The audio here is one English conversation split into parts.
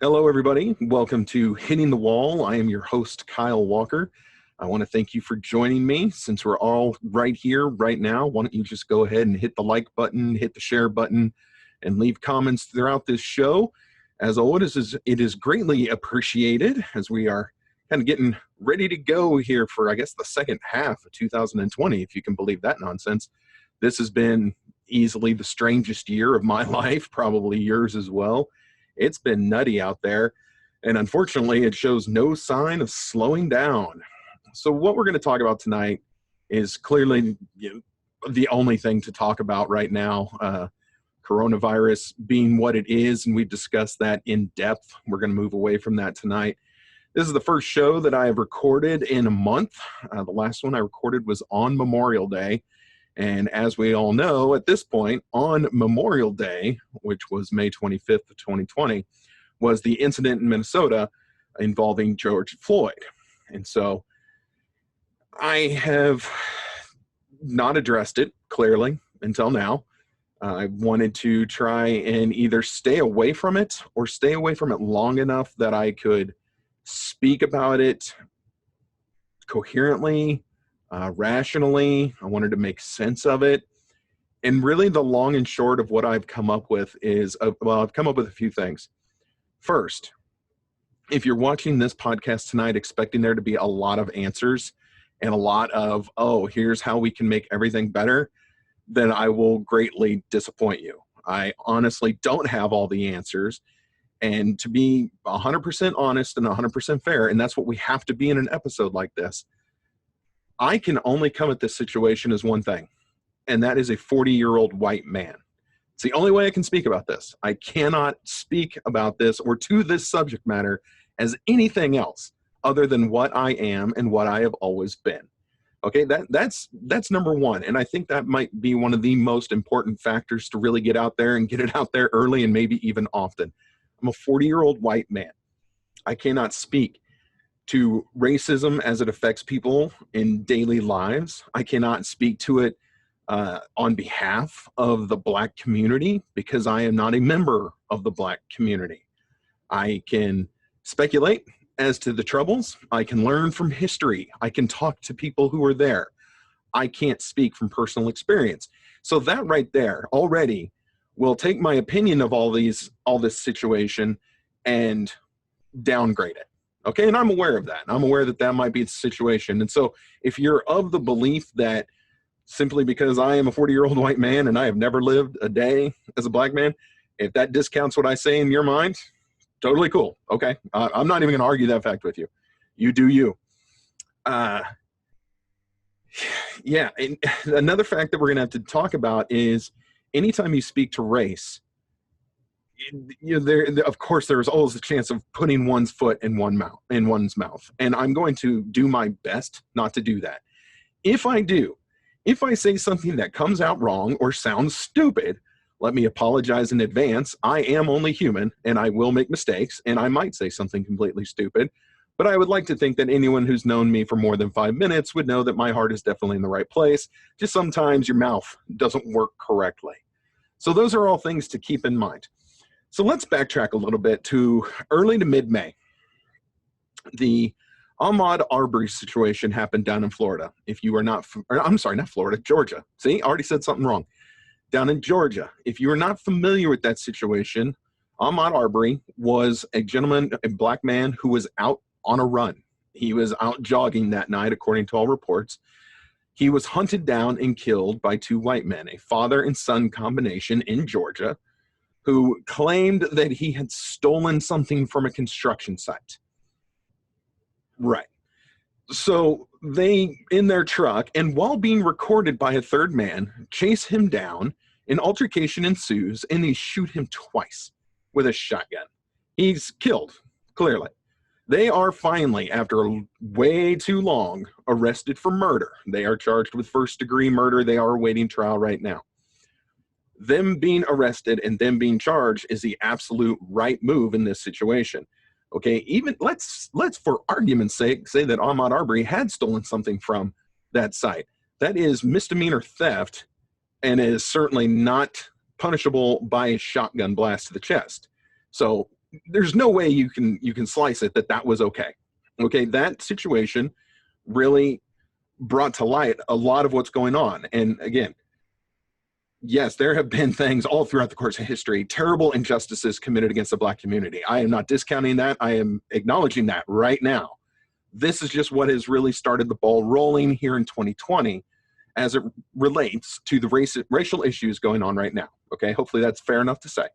Hello, everybody. Welcome to Hitting the Wall. I am your host, Kyle Walker. I want to thank you for joining me. Since we're all right here, right now, why don't you just go ahead and hit the like button, hit the share button, and leave comments throughout this show. As always, it is greatly appreciated as we are kind of getting ready to go here for, I guess, the second half of 2020, if you can believe that nonsense. This has been easily the strangest year of my life, probably yours as well. It's been nutty out there, and unfortunately, it shows no sign of slowing down. So what we're going to talk about tonight is clearly the only thing to talk about right now, coronavirus being what it is, and we've discussed that in depth. We're going to move away from that tonight. This is the first show that I have recorded in a month. The last one I recorded was on Memorial Day. And as we all know, at this point, on Memorial Day, which was May 25th of 2020, was the incident in Minnesota involving George Floyd. And so I have not addressed it, clearly, until now. I wanted to try and either stay away from it or stay away from it long enough that I could speak about it coherently, rationally. I wanted to make sense of it. And really the long and short of what I've come up with is, I've come up with a few things. First, if you're watching this podcast tonight expecting there to be a lot of answers and a lot of, oh, here's how we can make everything better, then I will greatly disappoint you. I honestly don't have all the answers. And to be 100% honest and 100% fair, and that's what we have to be in an episode like this, I can only come at this situation as one thing, and that is a 40-year-old white man. It's the only way I can speak about this. I cannot speak about this or to this subject matter as anything else other than what I am and what I have always been. Okay, that's number one, and I think that might be one of the most important factors to really get out there and get it out there early and maybe even often. I'm a 40-year-old white man. I cannot speak to racism as it affects people in daily lives. I cannot speak to it on behalf of the Black community because I am not a member of the Black community. I can speculate as to the troubles. I can learn from history. I can talk to people who are there. I can't speak from personal experience. So that right there already will take my opinion of all this situation and downgrade it. Okay, and I'm aware of that. I'm aware that that might be the situation. And so if you're of the belief that simply because I am a 40-year-old white man and I have never lived a day as a Black man, if that discounts what I say in your mind, totally cool. Okay, I'm not even going to argue that fact with you. You do you. Yeah, and another fact that we're going to have to talk about is anytime you speak to race, of course, there's always a chance of putting one's foot in one's mouth. And I'm going to do my best not to do that. If I do, if I say something that comes out wrong or sounds stupid, let me apologize in advance. I am only human and I will make mistakes and I might say something completely stupid. But I would like to think that anyone who's known me for more than 5 minutes would know that my heart is definitely in the right place. Just sometimes your mouth doesn't work correctly. So those are all things to keep in mind. So let's backtrack a little bit to early to mid-May. The Ahmaud Arbery situation happened down in Florida. If you are not, I'm sorry, not Florida, Georgia. See, I already said something wrong. Down in Georgia. If you are not familiar with that situation, Ahmaud Arbery was a gentleman, a Black man who was out on a run. He was out jogging that night, according to all reports. He was hunted down and killed by 2 white men, a father and son combination in Georgia, who claimed that he had stolen something from a construction site. Right. So they, in their truck, and while being recorded by a third man, chase him down, an altercation ensues, and they shoot him twice with a shotgun. He's killed, clearly. They are finally, after way too long, arrested for murder. They are charged with first-degree murder. They are awaiting trial right now. Them being arrested and them being charged is the absolute right move in this situation. Okay, even let's for argument's sake say that Ahmaud Arbery had stolen something from that site. That is misdemeanor theft and is certainly not punishable by a shotgun blast to the chest. So there's no way you can slice it that was okay. Okay, that situation really brought to light a lot of what's going on. And again, yes, there have been things all throughout the course of history, terrible injustices committed against the Black community. I am not discounting that. I am acknowledging that right now. This is just what has really started the ball rolling here in 2020 as it relates to the racial issues going on right now. Okay, hopefully that's fair enough to say.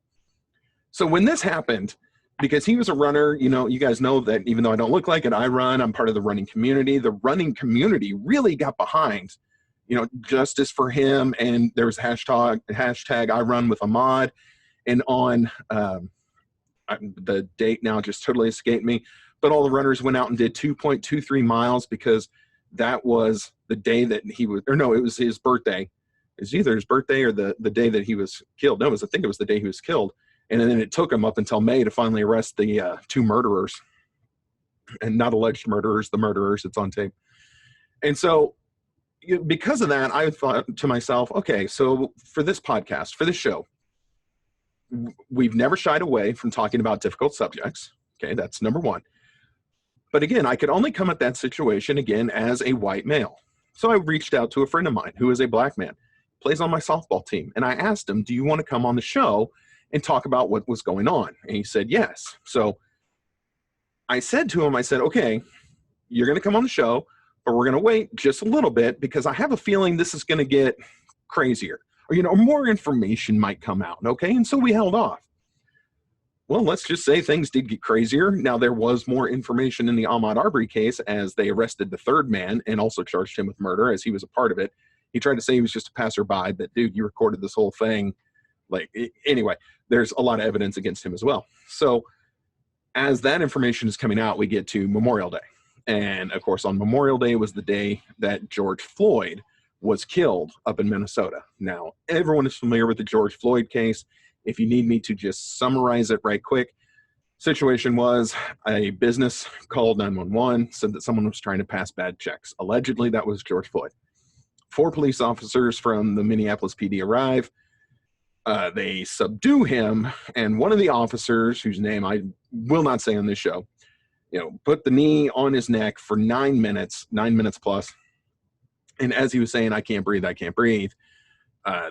So when this happened, because he was a runner, you know, you guys know that even though I don't look like it, I run, I'm part of the running community. The running community really got behind, you know, justice for him. And there was hashtag I run with Ahmaud. And on the date now just totally escaped me, but all the runners went out and did 2.23 miles because that was the day that he was, or no, it was his birthday. It was either his birthday or the day that he was killed. No, I think it was the day he was killed. And then it took him up until May to finally arrest the 2 murderers, and not alleged murderers, the murderers. It's on tape. And so because of that, I thought to myself, okay, so for this podcast, for this show, we've never shied away from talking about difficult subjects. Okay, that's number one. But again, I could only come at that situation again as a white male. So I reached out to a friend of mine who is a Black man, plays on my softball team. And I asked him, do you want to come on the show and talk about what was going on? And he said, yes. So I said to him, I said, okay, you're going to come on the show, but we're going to wait just a little bit because I have a feeling this is going to get crazier, or, you know, more information might come out. Okay. And so we held off. Well, let's just say things did get crazier. Now, there was more information in the Ahmaud Arbery case as they arrested the 3rd man and also charged him with murder as he was a part of it. He tried to say he was just a passerby, but dude, you recorded this whole thing. Like, anyway, there's a lot of evidence against him as well. So as that information is coming out, we get to Memorial Day. And of course, on Memorial Day was the day that George Floyd was killed up in Minnesota. Now, everyone is familiar with the George Floyd case. If you need me to just summarize it right quick, situation was a business called 911, said that someone was trying to pass bad checks. Allegedly, that was George Floyd. 4 police officers from the Minneapolis PD arrive. They subdue him, and one of the officers, whose name I will not say on this show, you know, put the knee on his neck for 9 minutes plus. And as he was saying, I can't breathe,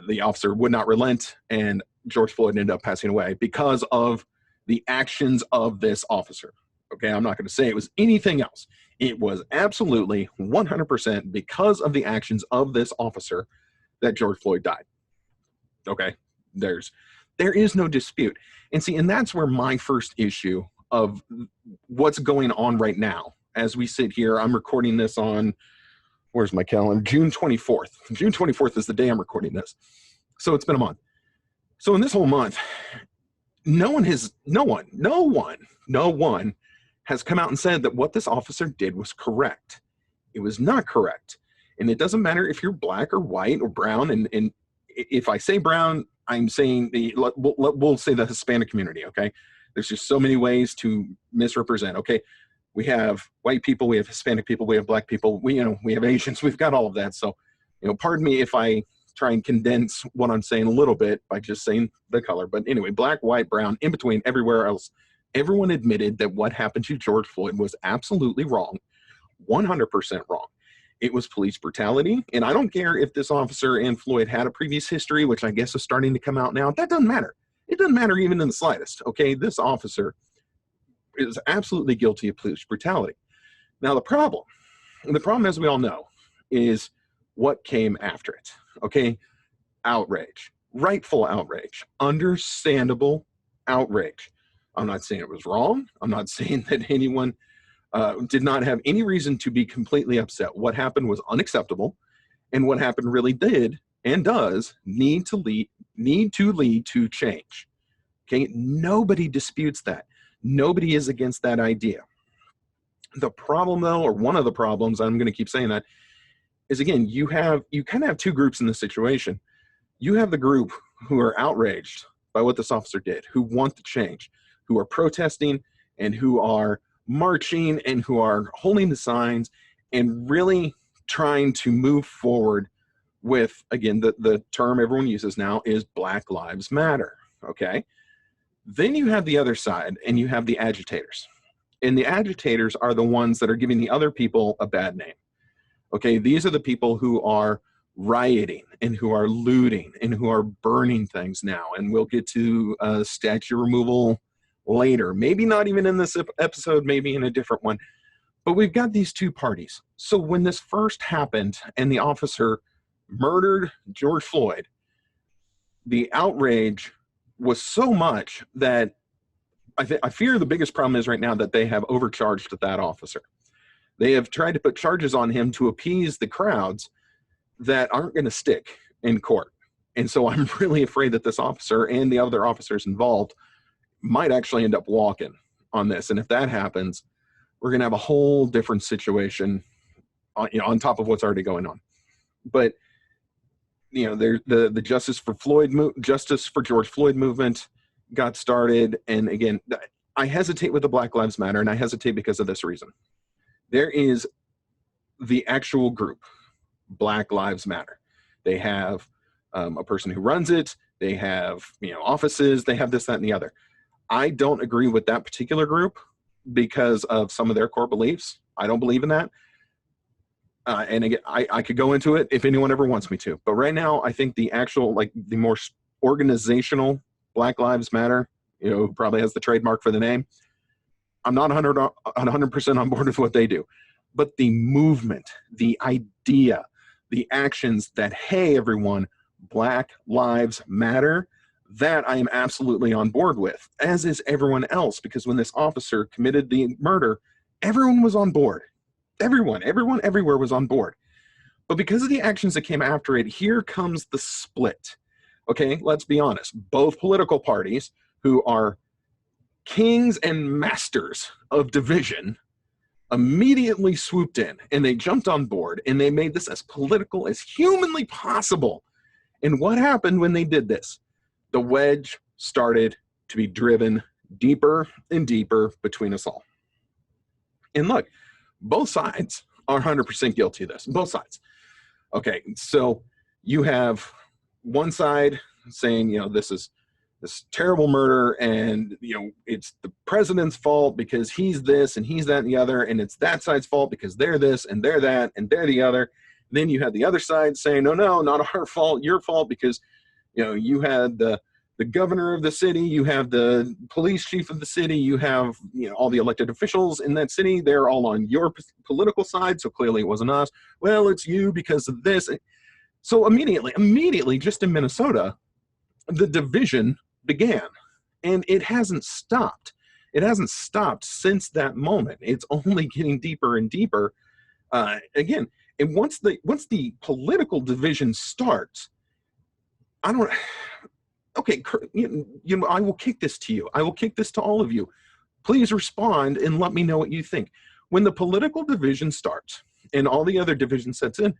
the officer would not relent, and George Floyd ended up passing away because of the actions of this officer. Okay, I'm not going to say it was anything else. It was absolutely 100% because of the actions of this officer that George Floyd died. Okay, there is no dispute. And see, and that's where my first issue of what's going on right now, as we sit here, I'm recording this on, where's my calendar? June 24th. June 24th is the day I'm recording this. So it's been a month. So in this whole month, no one has come out and said that what this officer did was correct. It was not correct. And it doesn't matter if you're Black or white or brown. And if I say brown, I'm saying we'll say the Hispanic community. Okay. There's just so many ways to misrepresent. Okay. We have white people, we have Hispanic people, we have Black people, we have Asians, we've got all of that. So, pardon me if I try and condense what I'm saying a little bit by just saying the color. But anyway, Black, white, brown, in between, everywhere else, everyone admitted that what happened to George Floyd was absolutely wrong, 100% wrong. It was police brutality. And I don't care if this officer and Floyd had a previous history, which I guess is starting to come out now. That doesn't matter. It doesn't matter even in the slightest. Okay, this officer is absolutely guilty of police brutality. Now, the problem, as we all know, is what came after it. Okay, outrage, rightful outrage, understandable outrage. I'm not saying it was wrong. I'm not saying that anyone did not have any reason to be completely upset. What happened was unacceptable, and what happened really did and does need to lead to change. Okay, nobody disputes that. Nobody is against that idea. The problem, though, or one of the problems, I'm going to keep saying that, is again, you kind of have 2 groups in this situation. You have the group who are outraged by what this officer did, who want the change, who are protesting and who are marching and who are holding the signs and really trying to move forward with, again, the term everyone uses now is Black Lives Matter, okay? Then you have the other side, and you have the agitators. And the agitators are the ones that are giving the other people a bad name, okay? These are the people who are rioting and who are looting and who are burning things now. And we'll get to statue removal later, maybe not even in this episode, maybe in a different one. But we've got these two parties. So when this first happened and the officer murdered George Floyd, the outrage was so much that I fear the biggest problem is right now that they have overcharged that officer. They have tried to put charges on him to appease the crowds that aren't going to stick in court. And so I'm really afraid that this officer and the other officers involved might actually end up walking on this. And if that happens, we're going to have a whole different situation on, on top of what's already going on. But there's the Justice for George Floyd movement got started. And again, I hesitate with the Black Lives Matter, and I hesitate because of this reason. There is the actual group, Black Lives Matter. They have a person who runs it. They have offices. They have this, that, and the other. I don't agree with that particular group because of some of their core beliefs. I don't believe in that. And again, I could go into it if anyone ever wants me to. But right now, I think the actual, the more organizational Black Lives Matter, who probably has the trademark for the name, I'm not 100% on board with what they do. But the movement, the idea, the actions that, hey, everyone, Black Lives Matter, that I am absolutely on board with, as is everyone else, because when this officer committed the murder, everyone was on board. Everyone everywhere was on board. But because of the actions that came after it, here comes the split. Okay, let's be honest. Both political parties who are kings and masters of division immediately swooped in, and they jumped on board, and they made this as political as humanly possible. And what happened when they did this? The wedge started to be driven deeper and deeper between us all. And look, both sides are 100% guilty of this. Both sides. Okay, so you have one side saying, this is this terrible murder, and it's the president's fault because he's this and he's that and the other, and it's that side's fault because they're this and they're that and they're the other. Then you have the other side saying, no, not our fault, your fault, because you had the governor of the city, you have the police chief of the city, you have all the elected officials in that city. They're all on your political side, so clearly it wasn't us. Well, it's you because of this. So immediately, just in Minnesota, the division began, and it hasn't stopped. It hasn't stopped since that moment. It's only getting deeper and deeper. Again, and once the political division starts, I will kick this to you. I will kick this to all of you. Please respond and let me know what you think. When the political division starts and all the other division sets in,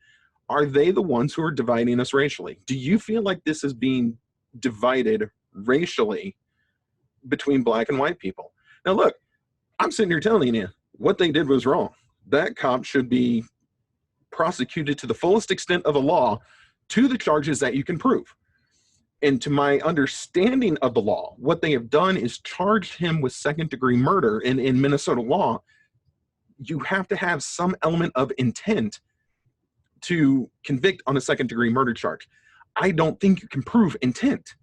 are they the ones who are dividing us racially? Do you feel like this is being divided racially between black and white people? Now, look, I'm sitting here telling you what they did was wrong. That cop should be prosecuted to the fullest extent of the law to the charges that you can prove. And to my understanding of the law, what they have done is charged him with second-degree murder. And in Minnesota law, you have to have some element of intent to convict on a second-degree murder charge. I don't think you can prove intent.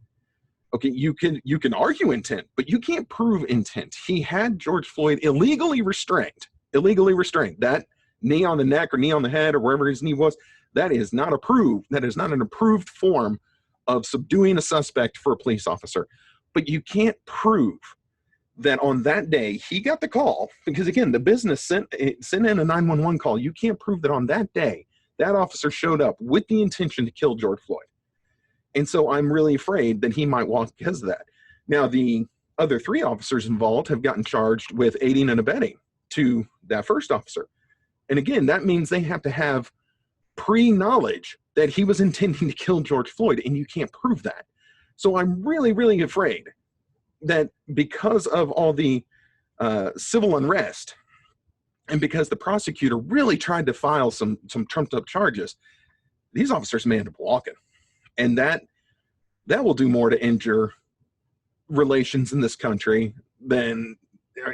Okay, you can argue intent, but you can't prove intent. He had George Floyd illegally restrained. That knee on the neck or knee on the head or wherever his knee was, that is not approved. That is not an approved form of subduing a suspect for a police officer. But you can't prove that on that day he got the call, because again, the business sent in a 911 call. You can't prove that on that day that officer showed up with the intention to kill George Floyd. And so I'm really afraid that he might walk because of that. Now, the other three officers involved have gotten charged with aiding and abetting to that first officer. And again, that means they have to have pre-knowledge that he was intending to kill George Floyd, and you can't prove that. So I'm really, really afraid that because of all the civil unrest, and because the prosecutor really tried to file some trumped up charges, these officers may end up walking. And that will do more to injure relations in this country than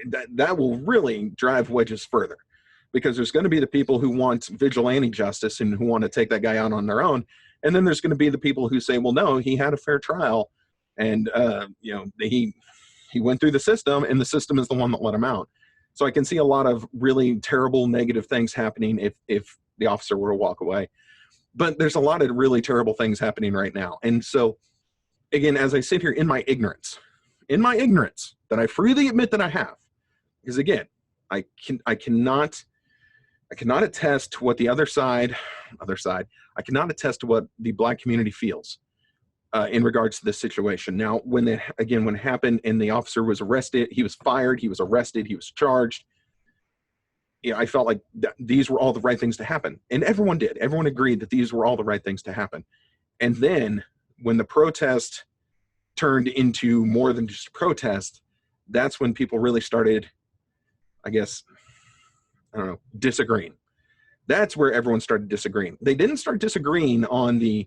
that will really drive wedges further, because there's going to be the people who want vigilante justice and who want to take that guy out on their own. And then there's going to be the people who say, well, no, he had a fair trial. And, you know, he went through the system, and the system is the one that let him out. So I can see a lot of really terrible negative things happening if the officer were to walk away. But there's a lot of really terrible things happening right now. And so, again, as I sit here in my ignorance that I freely admit that I have, because again, I cannot attest to what the other side, I cannot attest to what the Black community feels in regards to this situation. Now, when it happened and the officer was arrested, he was fired, he was arrested, he was charged. You know, I felt like these were all the right things to happen. And everyone did. Everyone agreed that these were all the right things to happen. And then when the protest turned into more than just a protest, that's when people really started, I guess, I don't know, disagreeing. That's where everyone started disagreeing. They didn't start disagreeing on the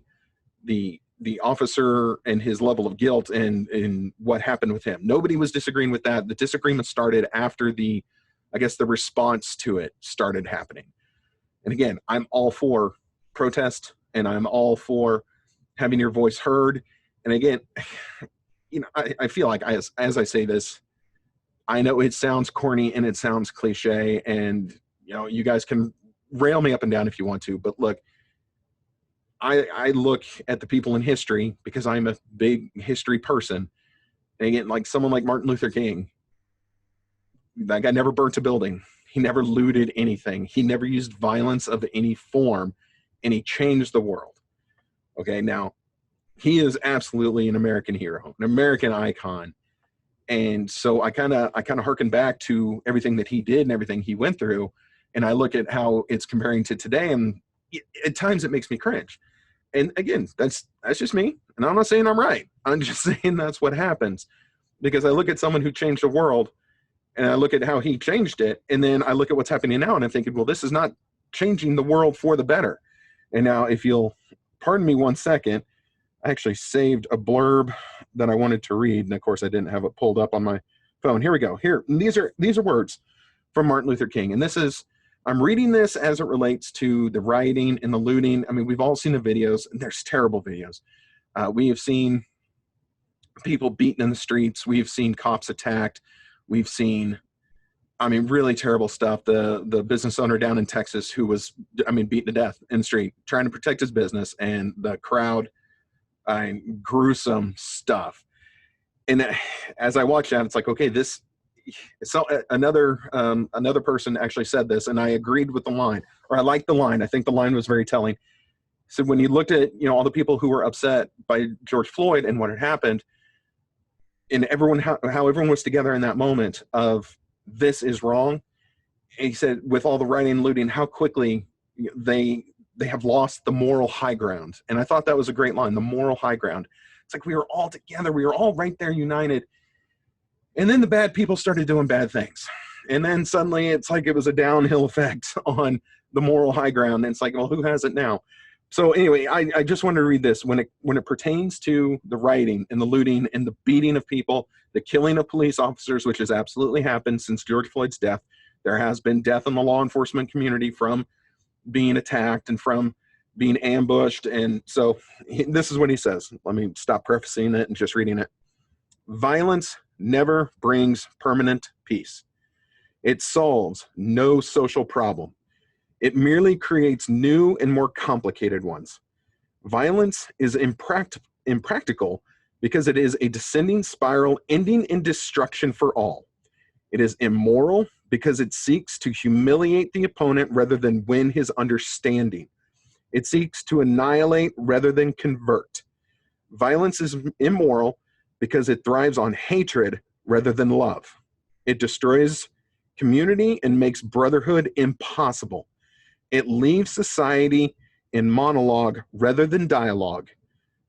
officer and his level of guilt and what happened with him. Nobody was disagreeing with that. The disagreement started after the response to it started happening. And again, I'm all for protest, and I'm all for having your voice heard. And again, you know, I feel like as I say this, I know it sounds corny and it sounds cliche, and you know, you guys can rail me up and down if you want to, but look, I look at the people in history because I'm a big history person. And again, like someone like Martin Luther King, that guy never burnt a building. He never looted anything. He never used violence of any form, and he changed the world. Okay, now he is absolutely an American hero, an American icon. And so I kind of harken back to everything that he did and everything he went through, and I look at how it's comparing to today, and at times it makes me cringe. And again, that's just me, and I'm not saying I'm right. I'm just saying that's what happens, because I look at someone who changed the world, and I look at how he changed it, and then I look at what's happening now, and I'm thinking, well, this is not changing the world for the better. And now, if you'll pardon me 1 second, I actually saved a blurb that I wanted to read, and of course I didn't have it pulled up on my phone. Here we go. Here, and these are words from Martin Luther King, and I'm reading this as it relates to the rioting and the looting. I mean, we've all seen the videos, and there's terrible videos. We have seen people beaten in the streets. We've seen cops attacked. We've seen, I mean, really terrible stuff. The business owner down in Texas who was, I mean, beaten to death in the street, trying to protect his business, and the crowd, gruesome stuff. And as I watch that, it's like, okay, so another person actually said this, and I agreed with the line, or I liked the line. I think the line was very telling. So when you looked at, you know, all the people who were upset by George Floyd and what had happened, and everyone, how everyone was together in that moment of this is wrong. And he said, with all the rioting and looting, how quickly they have lost the moral high ground. And I thought that was a great line, the moral high ground. It's like we were all together. We were all right there united. And then the bad people started doing bad things. And then suddenly it's like it was a downhill effect on the moral high ground. And it's like, well, who has it now? So anyway, I just wanted to read this. When it pertains to the rioting and the looting and the beating of people, the killing of police officers, which has absolutely happened since George Floyd's death, there has been death in the law enforcement community from being attacked and from being ambushed. And so this is what he says. Let me stop prefacing it and just reading it. Violence never brings permanent peace. It solves no social problem. It merely creates new and more complicated ones. Violence is impractical because it is a descending spiral ending in destruction for all. It is immoral because it seeks to humiliate the opponent rather than win his understanding. It seeks to annihilate rather than convert. Violence is immoral because it thrives on hatred rather than love. It destroys community and makes brotherhood impossible. It leaves society in monologue rather than dialogue.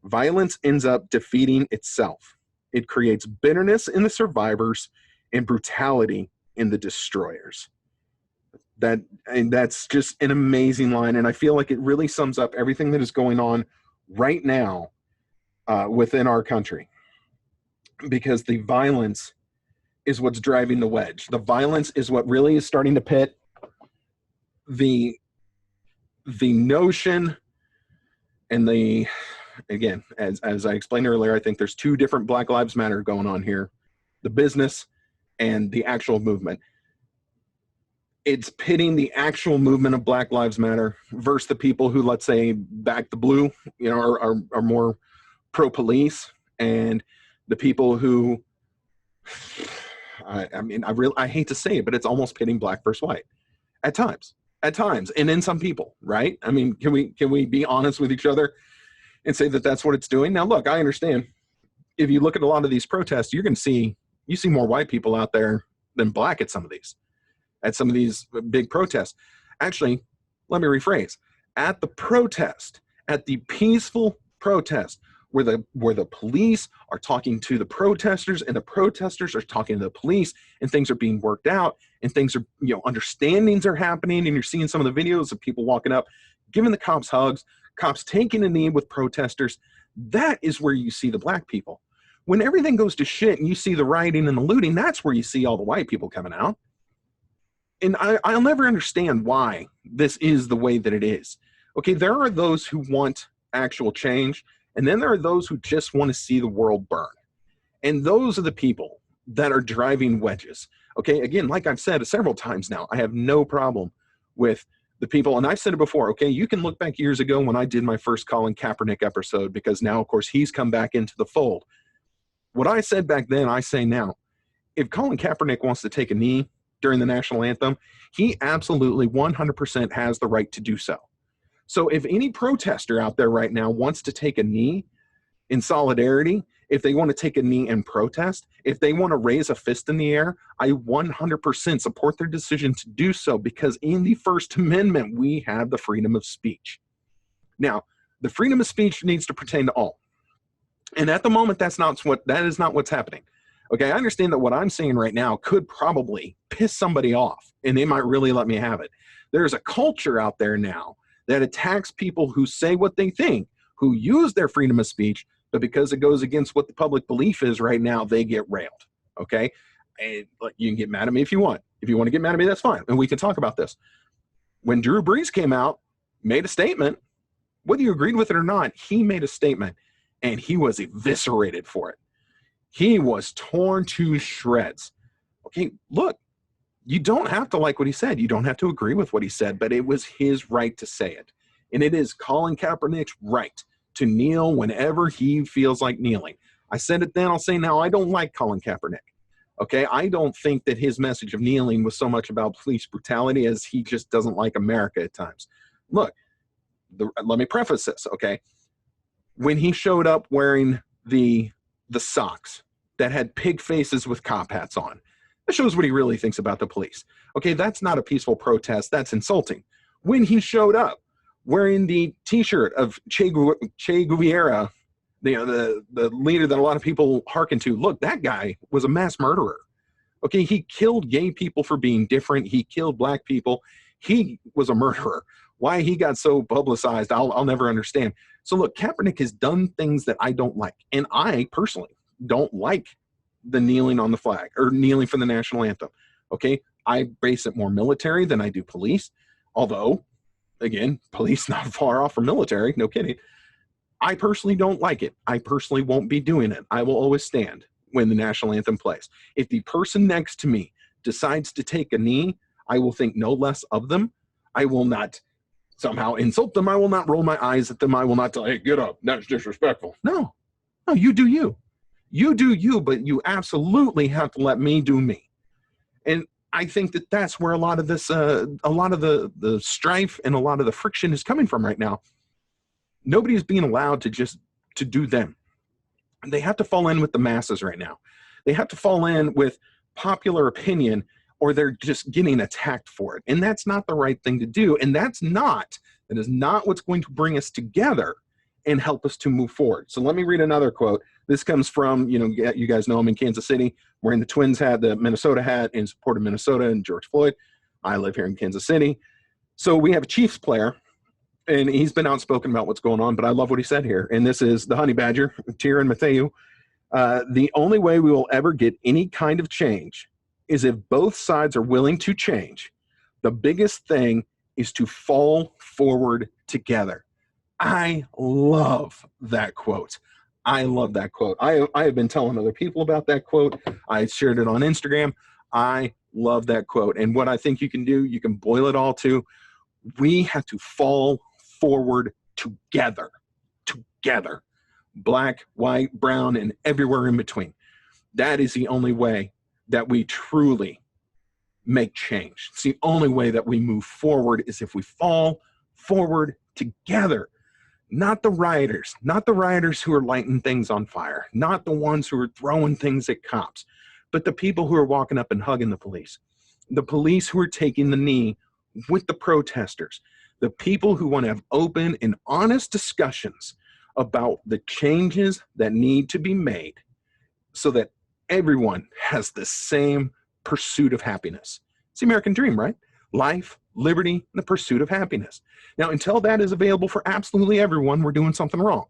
Violence ends up defeating itself. It creates bitterness in the survivors and brutality in the destroyers. And that's just an amazing line. And I feel like it really sums up everything that is going on right now within our country, because the violence is what's driving the wedge. The violence is what really is starting to pit the notion and again, as I explained earlier, I think there's two different Black Lives Matter going on here: the business and the actual movement. It's pitting the actual movement of Black Lives Matter versus the people who, let's say, back the blue, are more pro-police, and the people who, I hate to say it, but it's almost pitting black versus white at times, and in some people, right? I mean, can we be honest with each other and say that that's what it's doing? Now, look, I understand. If you look at a lot of these protests, you see more white people out there than black at some of these big protests. Actually, let me rephrase. At the peaceful protest, where the police are talking to the protesters and the protesters are talking to the police, and things are being worked out, and things are, understandings are happening, and you're seeing some of the videos of people walking up, giving the cops hugs, cops taking a knee with protesters. That is where you see the black people. When everything goes to shit and you see the rioting and the looting, that's where you see all the white people coming out. And I'll never understand why this is the way that it is. Okay, there are those who want actual change, and then there are those who just want to see the world burn. And those are the people that are driving wedges. Okay, again, like I've said several times now, I have no problem with the people, and I've said it before, okay, you can look back years ago when I did my first Colin Kaepernick episode, because now, of course, he's come back into the fold. What I said back then, I say now. If Colin Kaepernick wants to take a knee during the national anthem, he absolutely 100% has the right to do so. So if any protester out there right now wants to take a knee in solidarity, if they want to take a knee and protest, if they want to raise a fist in the air, I 100% support their decision to do so, because in the First Amendment, we have the freedom of speech. Now, the freedom of speech needs to pertain to all. And at the moment, that is not what's happening. Okay, I understand that what I'm saying right now could probably piss somebody off, and they might really let me have it. There's a culture out there now that attacks people who say what they think, who use their freedom of speech, but because it goes against what the public belief is right now, they get railed. Okay, and you can get mad at me if you want. If you want to get mad at me, that's fine, and we can talk about this. When Drew Brees came out, made a statement, whether you agreed with it or not, he made a statement, and he was eviscerated for it. He was torn to shreds. Okay, look, you don't have to like what he said. You don't have to agree with what he said, but it was his right to say it. And it is Colin Kaepernick's right to kneel whenever he feels like kneeling. I said it then, I'll say now, I don't like Colin Kaepernick. Okay, I don't think that his message of kneeling was so much about police brutality as he just doesn't like America at times. Look, let me preface this, okay? When he showed up wearing the socks that had pig faces with cop hats on, that shows what he really thinks about the police. Okay, that's not a peaceful protest. That's insulting. When he showed up wearing the T-shirt of Che Guevara, the leader that a lot of people hearken to, look, that guy was a mass murderer. Okay, he killed gay people for being different. He killed black people. He was a murderer. Why he got so publicized, I'll never understand. So look, Kaepernick has done things that I don't like. And I personally don't like the kneeling on the flag or kneeling for the national anthem. Okay, I base it more military than I do police. Although, again, police not far off from military, no kidding. I personally don't like it. I personally won't be doing it. I will always stand when the national anthem plays. If the person next to me decides to take a knee, I will think no less of them. I will not somehow insult them. I will not roll my eyes at them. I will not tell, hey, get up. That's disrespectful. No, you do you. You do you, but you absolutely have to let me do me. And I think that that's where a lot of this, a lot of the strife and a lot of the friction is coming from right now. Nobody's being allowed to do them. They have to fall in with the masses right now. They have to fall in with popular opinion, or they're just getting attacked for it. And that's not the right thing to do. And that is not what's going to bring us together and help us to move forward. So let me read another quote. This comes from, you guys know I'm in Kansas City, wearing the Twins hat, the Minnesota hat, in support of Minnesota and George Floyd. I live here in Kansas City. So we have a Chiefs player, and he's been outspoken about what's going on, but I love what he said here. And this is the Honey Badger, Tyrann Mathieu. The only way we will ever get any kind of change is if both sides are willing to change. The biggest thing is to fall forward together. I love that quote. I love that quote. I have been telling other people about that quote. I shared it on Instagram. I love that quote. And what I think you can do, you can boil it all to, we have to fall forward together. Together. Black, white, brown, and everywhere in between. That is the only way that we truly make change. It's the only way that we move forward is if we fall forward together. Not the rioters who are lighting things on fire, not the ones who are throwing things at cops, but the people who are walking up and hugging the police who are taking the knee with the protesters, the people who want to have open and honest discussions about the changes that need to be made so that everyone has the same pursuit of happiness. It's the American dream, right? Life, liberty, and the pursuit of happiness. Now, until that is available for absolutely everyone, we're doing something wrong.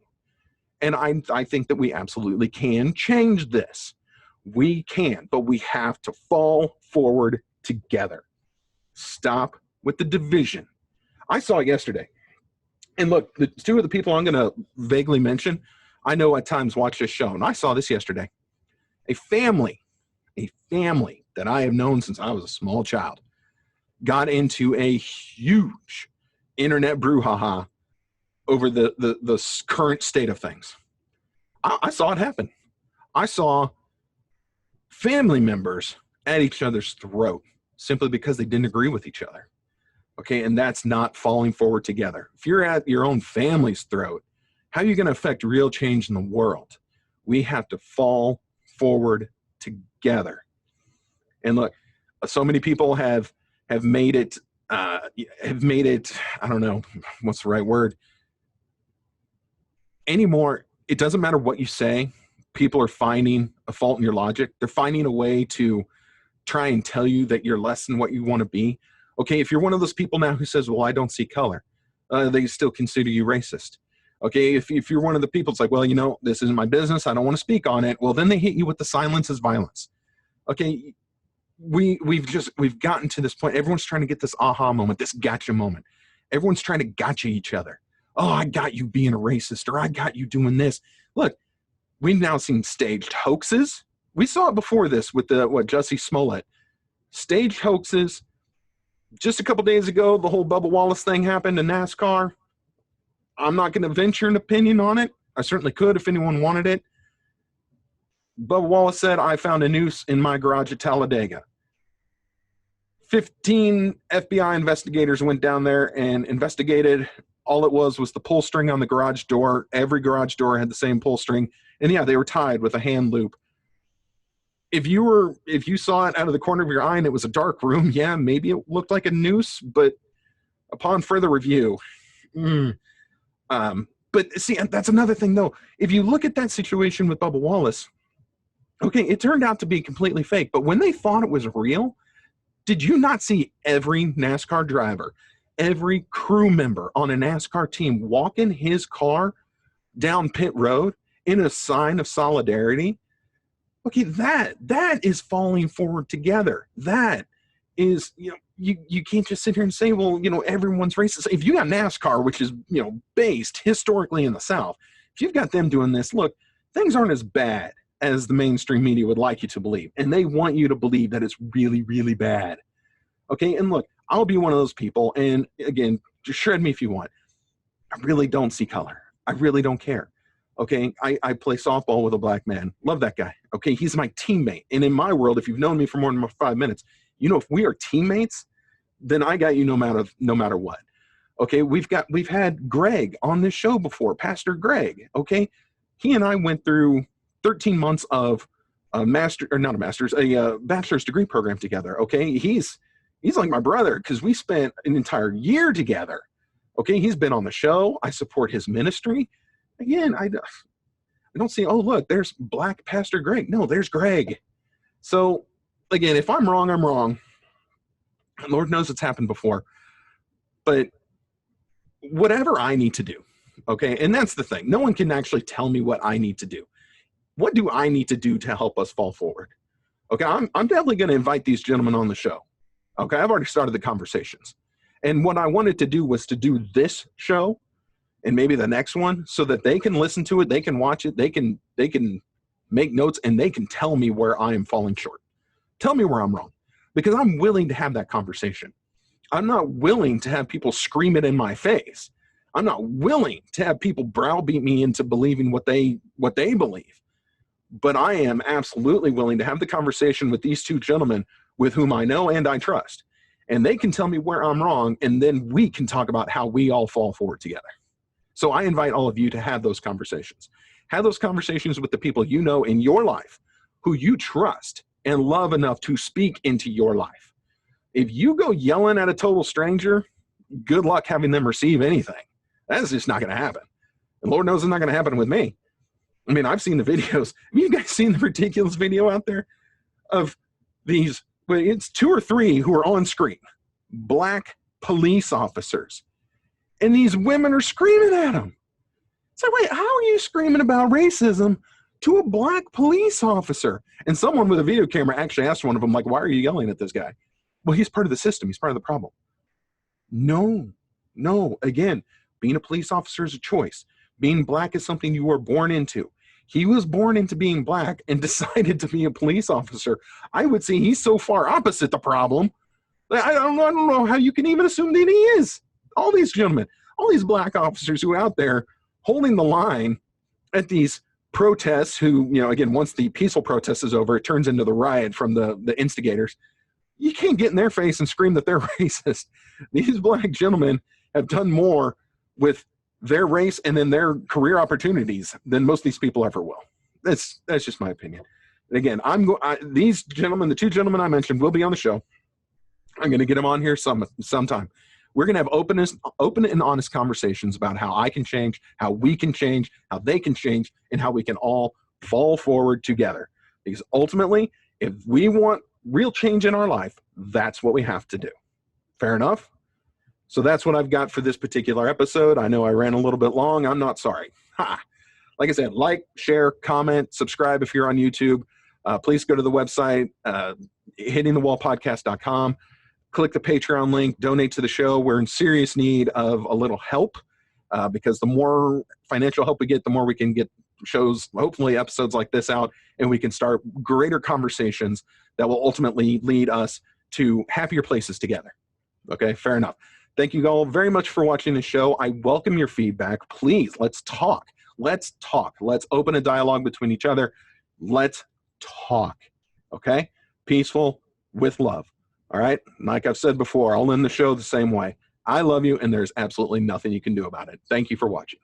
And I think that we absolutely can change this. We can, but we have to fall forward together. Stop with the division. I saw it yesterday. And look, the two of the people I'm going to vaguely mention, I know at times watch this show, and I saw this yesterday. A family that I have known since I was a small child got into a huge internet brouhaha over the current state of things. I saw it happen. I saw family members at each other's throat simply because they didn't agree with each other. Okay, and that's not falling forward together. If you're at your own family's throat, how are you going to affect real change in the world? We have to fall forward together. And look, so many people have made it, I don't know, what's the right word? Anymore, it doesn't matter what you say. People are finding a fault in your logic. They're finding a way to try and tell you that you're less than what you want to be. Okay, if you're one of those people now who says, well, I don't see color, they still consider you racist. Okay, if you're one of the people, it's like, well, you know, this isn't my business, I don't want to speak on it. Well, then they hit you with the silence is violence. Okay, we've gotten to this point. Everyone's trying to get this aha moment, this gotcha moment. Everyone's trying to gotcha each other. Oh, I got you being a racist, or I got you doing this. Look, we've now seen staged hoaxes. We saw it before this with Jussie Smollett. Staged hoaxes. Just a couple days ago, the whole Bubba Wallace thing happened in NASCAR. I'm not going to venture an opinion on it. I certainly could if anyone wanted it. Bubba Wallace said, I found a noose in my garage at Talladega. 15 FBI investigators went down there and investigated. All it was the pull string on the garage door. Every garage door had the same pull string. And yeah, they were tied with a hand loop. If you saw it out of the corner of your eye and it was a dark room, yeah, maybe it looked like a noose, but upon further review, but see, that's another thing though. If you look at that situation with Bubba Wallace, okay, it turned out to be completely fake, but when they thought it was real, did you not see every NASCAR driver, every crew member on a NASCAR team walking his car down pit road in a sign of solidarity? Okay, that is falling forward together. That is, you know, you can't just sit here and say, well, you know, everyone's racist. If you got NASCAR, which is, you know, based historically in the South, if you've got them doing this, look, things aren't as bad as the mainstream media would like you to believe. And they want you to believe that it's really, really bad. Okay, and look, I'll be one of those people. And again, just shred me if you want. I really don't see color. I really don't care. Okay, I play softball with a black man. Love that guy. Okay, he's my teammate. And in my world, if you've known me for more than 5 minutes, you know if we are teammates, then I got you no matter what. Okay, we've had Greg on this show before, Pastor Greg. Okay, he and I went through 13 months of a bachelor's degree program together. Okay, he's like my brother because we spent an entire year together. Okay, he's been on the show. I support his ministry. Again, I don't see, oh, look, there's black Pastor Greg. No, there's Greg. So, again, if I'm wrong, I'm wrong. And Lord knows it's happened before. But whatever I need to do, okay, and that's the thing. No one can actually tell me what I need to do. What do I need to do to help us fall forward? Okay, I'm definitely going to invite these gentlemen on the show. Okay, I've already started the conversations. And what I wanted to do was to do this show and maybe the next one so that they can listen to it, they can watch it, they can make notes, and they can tell me where I am falling short. Tell me where I'm wrong, because I'm willing to have that conversation. I'm not willing to have people scream it in my face. I'm not willing to have people browbeat me into believing what they believe. But I am absolutely willing to have the conversation with these two gentlemen with whom I know and I trust. And they can tell me where I'm wrong, and then we can talk about how we all fall forward together. So I invite all of you to have those conversations. Have those conversations with the people you know in your life who you trust and love enough to speak into your life. If you go yelling at a total stranger, good luck having them receive anything. That's just not going to happen. And Lord knows it's not going to happen with me. I mean, I've seen the videos. Have you guys seen the ridiculous video out there of these? Well, it's 2 or 3 who are on screen, black police officers. And these women are screaming at them. So wait, how are you screaming about racism to a black police officer? And someone with a video camera actually asked one of them, like, why are you yelling at this guy? Well, he's part of the system. He's part of the problem. No. Again, being a police officer is a choice. Being black is something you were born into. He was born into being black and decided to be a police officer. I would say he's so far opposite the problem. I don't know how you can even assume that he is. All these gentlemen, all these black officers who are out there holding the line at these protests who, again, once the peaceful protest is over, it turns into the riot from the instigators. You can't get in their face and scream that they're racist. These black gentlemen have done more with their race and then their career opportunities than most of these people ever will. That's just my opinion. And again, these gentlemen, the 2 gentlemen I mentioned, will be on the show. I'm going to get them on here sometime. We're going to have open and honest conversations about how I can change, how we can change, how they can change, and how we can all fall forward together. Because ultimately, if we want real change in our life, that's what we have to do. Fair enough? So that's what I've got for this particular episode. I know I ran a little bit long. I'm not sorry. Like I said, like, share, comment, subscribe if you're on YouTube. Please go to the website, hittingthewallpodcast.com. Click the Patreon link, donate to the show. We're in serious need of a little help because the more financial help we get, the more we can get shows, hopefully episodes like this out, and we can start greater conversations that will ultimately lead us to happier places together. Okay, fair enough. Thank you all very much for watching the show. I welcome your feedback. Please, let's talk. Let's talk. Let's open a dialogue between each other. Let's talk. Okay? Peaceful with love. All right? Like I've said before, I'll end the show the same way. I love you, and there's absolutely nothing you can do about it. Thank you for watching.